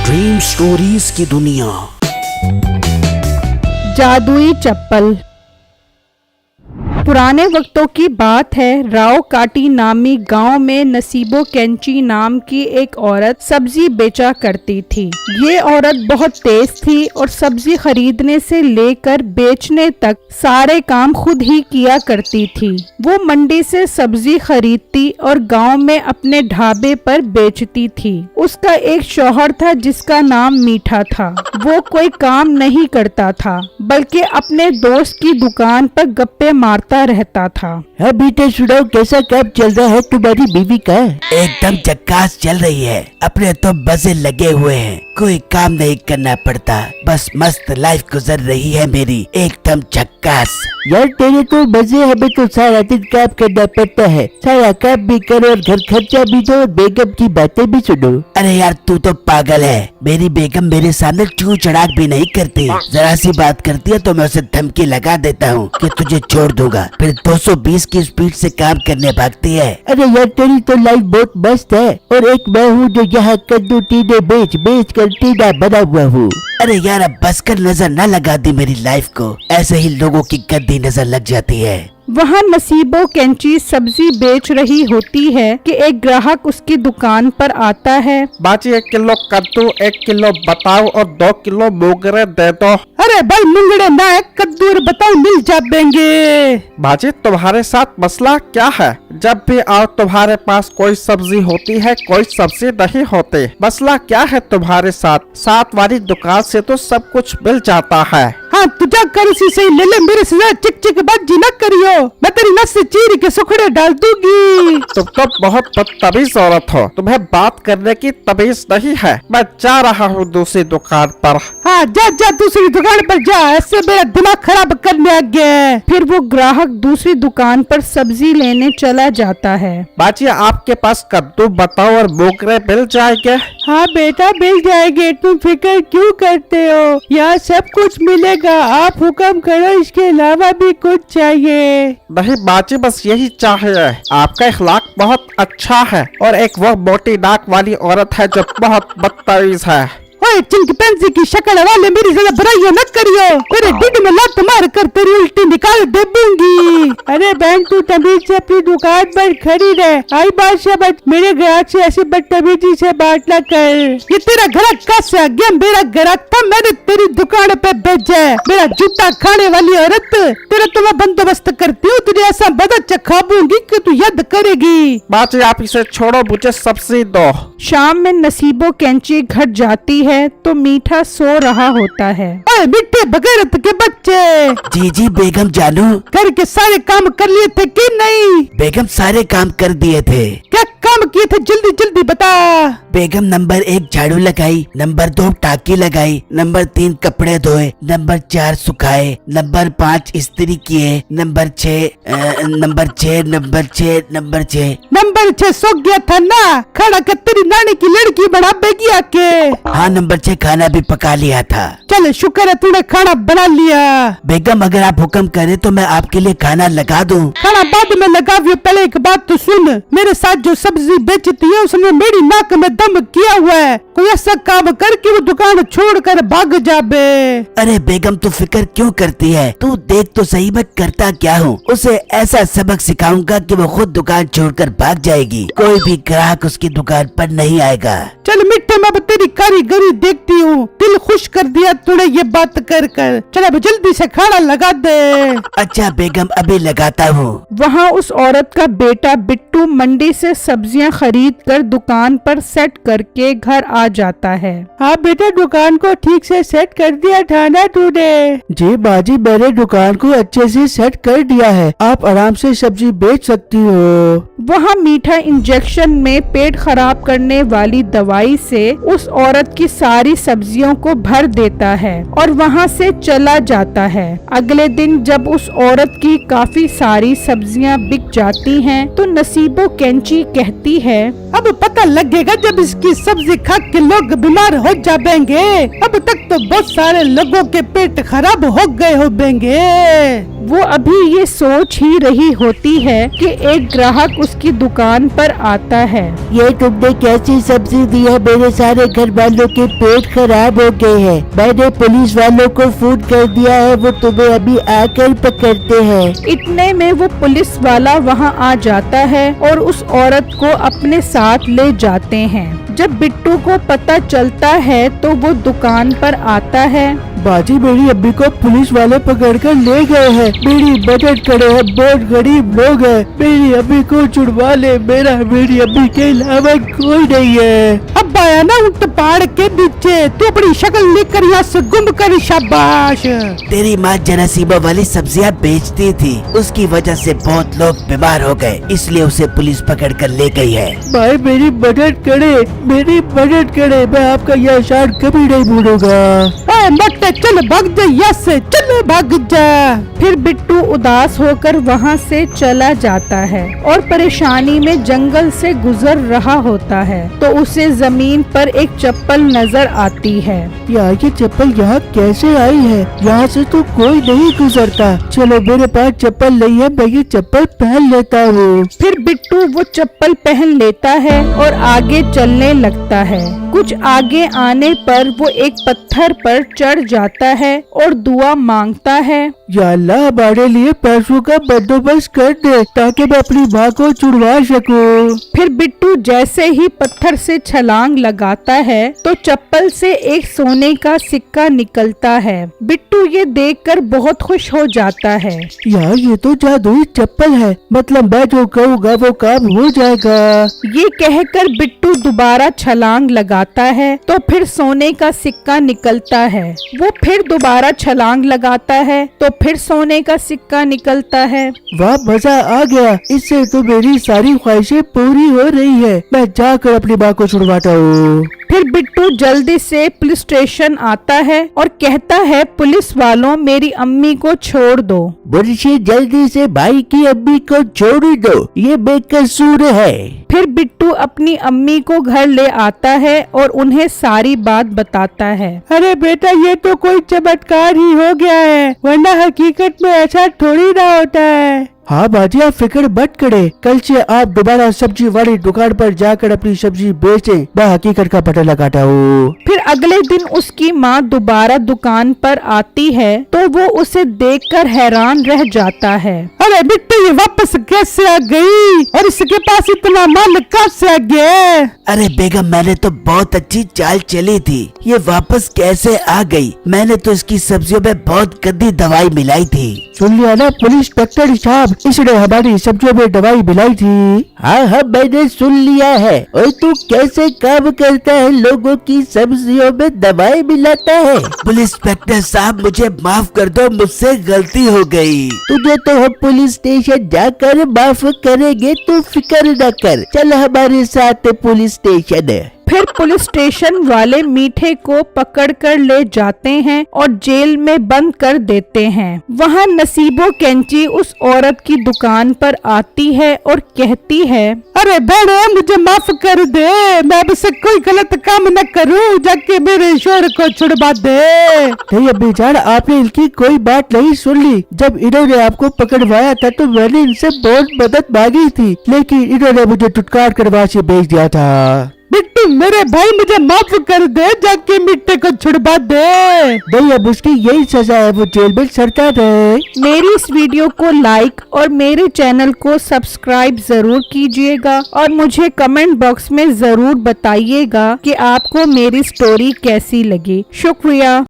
Dream stories की दुनिया। जादुई चप्पल। पुराने वक्तों की बात है। राव काटी नामी गांव में नसीबो कैंची नाम की एक औरत सब्जी बेचा करती थी। ये औरत बहुत तेज थी और सब्जी खरीदने से लेकर बेचने तक सारे काम खुद ही किया करती थी। वो मंडी से सब्जी खरीदती और गांव में अपने ढाबे पर बेचती थी। उसका एक शौहर था जिसका नाम मीठा था। वो कोई काम नहीं करता था बल्कि अपने दोस्त की दुकान पर गप्पे मारता रहता था। हाँ बेटे सुनाओ, कैसा काम चल रहा है तुम्हारी बीवी का? एकदम झक्कास चल रही है। अपने तो मजे लगे हुए हैं, कोई काम नहीं करना पड़ता, बस मस्त लाइफ गुजर रही है मेरी, एकदम झक्कास। यार तेरे तो मजे, हमें तो सारा दिन काम करना पड़ता है। सारा काम भी करो और घर खर्चा भी दो और बेगम की बातें भी सुनो। अरे यार तू तो पागल है। मेरी बेगम मेरे सामने चू चढ़ाक भी नहीं करती। जरा सी बात करती है तो मैं उसे धमकी लगा देता हूँ कि तुझे छोड़ दूंगा, फिर 220 की स्पीड से काम करने भागती है। अरे यार तेरी तो लाइफ बहुत मस्त है, और एक मैं हूँ जो यहाँ कद्दू टीने बेच बेच कर टीना बना हुआ हूँ। अरे यार अब बस कर नजर न लगा दी मेरी लाइफ को, ऐसे ही लोगों की गंदी नजर लग जाती है। वहाँ नसीबो कैंची सब्जी बेच रही होती है कि एक ग्राहक उसकी दुकान पर आता है। बाजी 1 किलो कद्दू, 1 किलो बताओ और 2 किलो मोगरे दे दो। अरे भाई मुंगड़े ना है, कद्दू और बताओ मिल जाएंगे। बाजी तुम्हारे साथ मसला क्या है? जब भी आओ तुम्हारे पास कोई सब्जी होती है, कोई सब्जी नहीं होती। मसला क्या है तुम्हारे साथ? साथ वाली दुकान से तो सब कुछ मिल जाता है। हाँ तुझा कर सी सही ले ले, मेरे से चिक चिक बाजी न करियो, मैं तेरी नस से चीर के सुखड़े डाल दूंगी। तुम तो बहुत बदतमीज औरत हो, तुम्हें बात करने की तमीज नहीं है। मैं जा रहा हूँ दूसरी दुकान पर। हाँ जा जा दूसरी दुकान पर जा, ऐसे मेरा दिमाग खराब करने आ गया। फिर वो ग्राहक दूसरी दुकान पर सब्जी लेने चला जाता है। बाजी आपके पास कद्दू बताओ और मोगरे मिल जाएंगे? हाँ बेटा मिल जाएंगे, तुम फिक्र क्यों करते हो, यहाँ सब कुछ मिलेगा, आप हुक्म करो, इसके अलावा भी कुछ चाहिए? नहीं बाजी बस यही चाहिए। आपका अखलाक बहुत अच्छा है, और एक वो मोटी नाक वाली औरत है जो बहुत बदतमीज है। ओए चिंपैंजी की शक्ल वाले मेरी ज्यादा बुराइयां न करियो, तेरे ढिड में लात मार कर तेरी उल्टी निकाल दे दूंगी। अरे बहन तू तमीज से अपनी दुकान पर खड़ी रह। आई बादशाह बच, मेरे ग्राहक से ऐसी बदतमीजी से बात न कर। ये तेरा ग्राहक कैसे आ गया? मेरा ग्राहक था, मैंने तेरी दुकान पे भेजा है। मेरा जूता खाने वाली औरत, तेरा तो मैं बंदोबस्त करती हूँ, तुझे ऐसा बदल चखाऊंगी कि तू याद करेगी। बाजी आप इसे छोड़ो, मुझे सब्जी दो। शाम में नसीबो कैंची घर जाती है तो मीठा सो रहा होता है। अरे मिट्टे बगैरत के बच्चे। जी जी बेगम जानू। घर के सारे काम कर लिए थे कि नहीं? बेगम सारे काम कर दिए थे। क्या काम किए थे, जल्दी जल्दी बता। बेगम नंबर 1 झाड़ू लगाई, नंबर 2 टाकी लगाई, नंबर 3 कपड़े धोए, नंबर 4 सुखाए, नंबर 5 इस्त्री किए, नंबर 6 नंबर 6 सो गया था ना, खड़ा कर तेरी नानी की लड़की बना बेगी आके। हाँ नंबर 6 खाना भी पका लिया था। चल शुक्र है तूने खाना बना लिया। बेगम अगर आप हुक्म करें तो मैं आपके लिए खाना लगा दूं। खाना बाद में लगा, पहले एक बात तो सुन, मेरे साथ जो सब्जी बेचती है उसने मेरी नाक में दम किया हुआ है, कोई ऐसा काम करके वो दुकान छोड़कर भाग जाबे। अरे बेगम तू फिक्र क्यों करती है, तू देख तो सही मैं करता क्या हूँ। उसे ऐसा सबक सिखाऊंगा कि वो खुद दुकान छोड़कर भाग जाएगी, कोई भी ग्राहक उसकी दुकान पर नहीं आएगा। चल मिट्टे मैं तेरी कारीगरी देखती हूँ, दिल खुश कर दिया तूने ये बात कर कर। चल अब जल्दी से खाना लगा दे। अच्छा बेगम अभी लगाता हूँ। वहाँ उस औरत का बेटा बिट्टू मंडी से सब्जियाँ खरीद कर दुकान पर सेट करके घर आ जाता है। हाँ बेटा दुकान को ठीक से सेट कर दिया था ना तूने? जी बाजी मैंने दुकान को अच्छे से सेट कर दिया है, आप आराम से सब्जी बेच सकती हो। वहाँ मीठा इंजेक्शन में पेट खराब करने वाली दवाई से उस औरत की सारी सब्जियों को भर देता है और वहाँ से चला जाता है। अगले दिन जब उस औरत की काफी सारी सब्जियाँ बिक जाती हैं, तो नसीबो कैंची कहती है, अब पता लगेगा जब इसकी सब्जी खा के लोग बीमार हो जाएंगे। अब तक तो बहुत सारे लोगों के पेट खराब हो गए होंगे। वो अभी ये सोच ही रही होती है कि एक ग्राहक उसकी दुकान पर आता है। ये तुमने कैसी सब्जी दी है? मेरे सारे घर वालों के पेट खराब हो गए हैं। मैंने पुलिस वालों को फोन कर दिया है, वो तुम्हें अभी आकर पकड़ते हैं। इतने में वो पुलिस वाला वहाँ आ जाता है और उस औरत को अपने साथ ले जाते हैं। जब बिट्टू को पता चलता है तो वो दुकान पर आता है। बाजी, मेरी अम्मी को पुलिस वाले पकड़ कर ले गए हैं। मेरी मदद करे है, बहुत गरीब लोग हैं। मेरी अम्मी को छुड़वा ले, मेरी अम्मी के अलावा कोई नहीं है। अब आया ना उठ पहाड़ के नीचे, तू अपनी शक्ल लेकर यहाँ से गुम कर। शाबाश। तेरी माँ जनसीबा वाली सब्जियाँ बेचती थी, उसकी वजह से बहुत लोग बीमार हो गए, इसलिए उसे पुलिस पकड़ कर ले गई है। भाई मेरी मदद करे, मैं आपका यह एहसान कभी नहीं भूलूंगा। चल भाग जा यहाँ से, चल भाग जा। फिर बिट्टू उदास होकर वहाँ से चला जाता है और परेशानी में जंगल से गुजर रहा होता है तो उसे जमीन पर एक चप्पल नजर आती है। यार ये चप्पल यहाँ कैसे आई है? यहाँ से तो कोई नहीं गुजरता। चलो मेरे पास चप्पल नहीं है, मैं ये चप्पल पहन लेता हूँ। फिर बिट्टू वो चप्पल पहन लेता है और आगे चलने लगता है। कुछ आगे आने पर वो एक पत्थर पर चढ़ जाता है और दुआ मांगता है। या अल्लाह, हमारे लिए पैसों का बंदोबस्त कर दे ताकि मैं अपनी माँ को छुड़वा सकूं। फिर बिट्टू जैसे ही पत्थर से छलांग लगाता है तो चप्पल से एक सोने का सिक्का निकलता है। बिट्टू ये देखकर बहुत खुश हो जाता है। यार ये तो जादुई चप्पल है, मतलब मैं जो कहूँगा वो काम हो जाएगा। ये कहकर बिट्टू दोबारा छलांग लगाता है तो फिर सोने का सिक्का निकलता है। वो फिर दोबारा छलांग लगाता है तो फिर सोने का सिक्का निकलता है। वाह, मजा आ गया, इससे तो मेरी सारी ख्वाहिशें पूरी हो रही है। मैं जाकर अपनी माँ को छुड़वाता हूँ। फिर बिट्टू जल्दी से पुलिस स्टेशन आता है और कहता है, पुलिस वालों मेरी अम्मी को छोड़ दो। मुझे जल्दी से भाई की अम्मी को छोड़ दो, ये बेकसूर है। फिर बिट्टू अपनी अम्मी को घर ले आता है और उन्हें सारी बात बताता है। अरे बेटा, ये तो कोई चमत्कार ही हो गया है, वरना हकीकत में ऐसा थोड़ी ना होता है। हाँ बाजी, आप फिक्र मत करे, कल से आप दोबारा सब्जी वाली दुकान पर जाकर अपनी सब्जी बेचें, मैं हकीकत का पता लगाता हूँ। फिर अगले दिन उसकी माँ दोबारा दुकान पर आती है तो वो उसे देखकर हैरान रह जाता है। अरे बिट्टू, ये वापस कैसे आ गई और इसके पास इतना माल कहाँ से आ गया? अरे बेगम, मैंने तो बहुत अच्छी चाल चली थी, ये वापस कैसे आ गई? मैंने तो इसकी सब्जियों में बहुत गंदी दवाई मिलाई थी। सुन लिया ना पुलिस इंस्पेक्टर साहब, इसने हमारी सब्जियों में दवाई मिलाई थी। हाँ, मैंने सुन लिया है। और तू कैसे काम करता है, लोगों की सब्जियों में दवाई मिलाता है? पुलिस इंस्पेक्टर साहब, मुझे माफ कर दो, मुझसे गलती हो गई। तुझे तो हम पुलिस स्टेशन जाकर माफ करेंगे, तू फिक्र न कर, चल हमारे साथ पुलिस स्टेशन। फिर पुलिस स्टेशन वाले मीठे को पकड़कर ले जाते हैं और जेल में बंद कर देते हैं। वहाँ नसीबो कैंची उस औरत की दुकान पर आती है और कहती है, अरे बड़े, मुझे माफ कर दे, मैं अब से कोई गलत काम न करूं, जाके मेरे ईश्वर को छुड़वा दे। नहीं अम्मी जान, आपने इनकी कोई बात नहीं सुन ली। जब इन्होंने आपको पकड़वाया था तो मैंने इनसे बहुत मदद मांगी थी, लेकिन इन्होंने मुझे टुटकार करवा से भेज दिया था। बिट्टू मेरे भाई, मुझे माफ कर दे, जाके मिट्टे को छुड़वा दे। नहीं, अब उसकी यही सजा है, वो जेल में सड़ता रहे। मेरी इस वीडियो को लाइक और मेरे चैनल को सब्सक्राइब जरूर कीजिएगा और मुझे कमेंट बॉक्स में जरूर बताइएगा कि आपको मेरी स्टोरी कैसी लगी। शुक्रिया।